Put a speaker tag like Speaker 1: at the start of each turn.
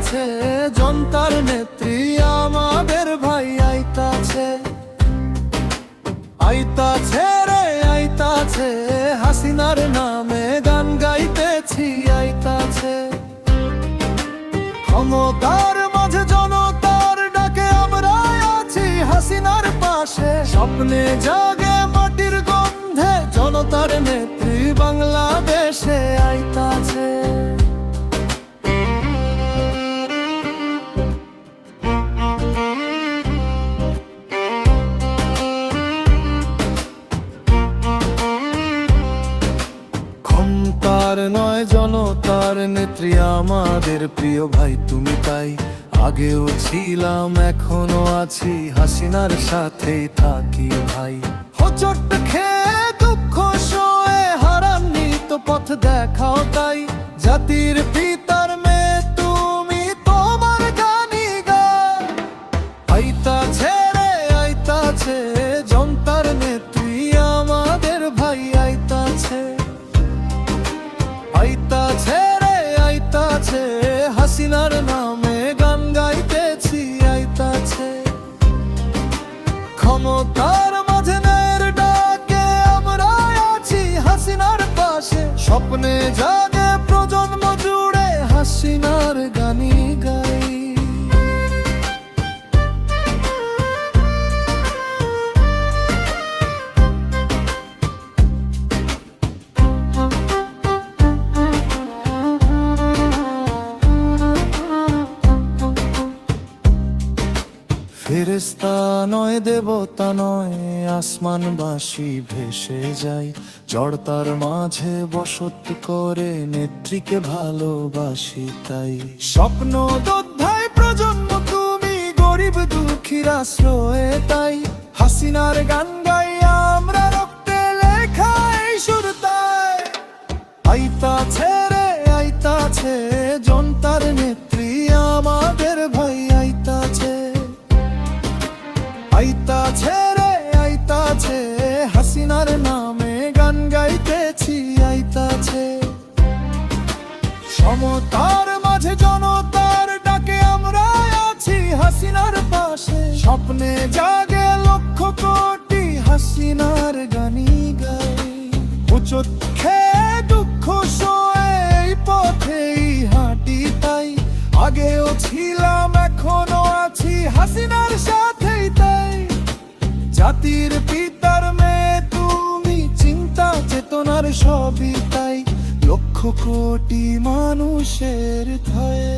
Speaker 1: আইতাছে, জনতার নেত্রী আমাদের ভাই আইতাছে। আইতাছে রে আইতাছে, হাসিনার নামে গান গাইতেছি আইতাছে। ক্ষমতার মাঝে জনতার ডাকে আমরা আছি হাসিনার পাশে। স্বপ্নে জাগে মাটির গন্ধে, জনতার নেত্রী বাংলাদেশে আইতাছে। ক্ষমতার নয় জনতার নেত্রী আমাদের প্রিয় ভাই তুমি, তাই আগেও ছিলাম এখনো আছি, হাসিনার সাথেই থাকি ভাই। হোঁচট খেয়ে দুঃখ সয়ে হারাননি তো পথ দেখাও, তাই জাতির পিতার মেয়ে তুমি, তোমার গানি গায়। আইতাছে রে আইতাছে, জনতার নেত্রী আমাদের ভাই আইতাছে। আইতাছে রে আইতাছে, হাসিনার নামে গান গাইতেছি আইতাছে। ক্ষমতার মাঝে ন্যায়ের ডাকে আমরা আছি হাসিনার পাশে। স্বপ্নে জাগে প্রজন্ম জুড়ে, হাসিনার গানি গাই। ফেরেশতা নয় দেবতা নয়, আসমানবাসী ভেসে যাই। জড়তার মাঝে বসত করে নেত্রীকে ভালোবাসি, তাই স্বপ্ন যোদ্ধায় প্রজন্ম তুমি, গরিব দুঃখীর আশ্রয়ে। তাই হাসিনার গান গাই আমরা, রক্তে লেখা এই সুর তাই। আইতাছে রে আইতাছে, জনতার নেত্রী আমাদের ভাই আইতাছে। আইতাছে রে আইতাছে, হাসিনার নামে গান গাইতেছি আইতাছে। সমতার মাঝে জনতার ডাকে আমরা আছি হাসিনার পাশে। স্বপ্নে জাগে লক্ষ কোটি, হাসিনার গানি গাই। উচট খেয়ে দুঃখ সয়ে এই পথেই হাঁটি, তাই আগেও ছিলাম এখনো আছি হাসিনার সাথেই। তাই জাতির পিতার মেয়ে তুমি, চিন্তা চেতনার সবই তাই। লক্ষ কোটি মানুষের ধায়।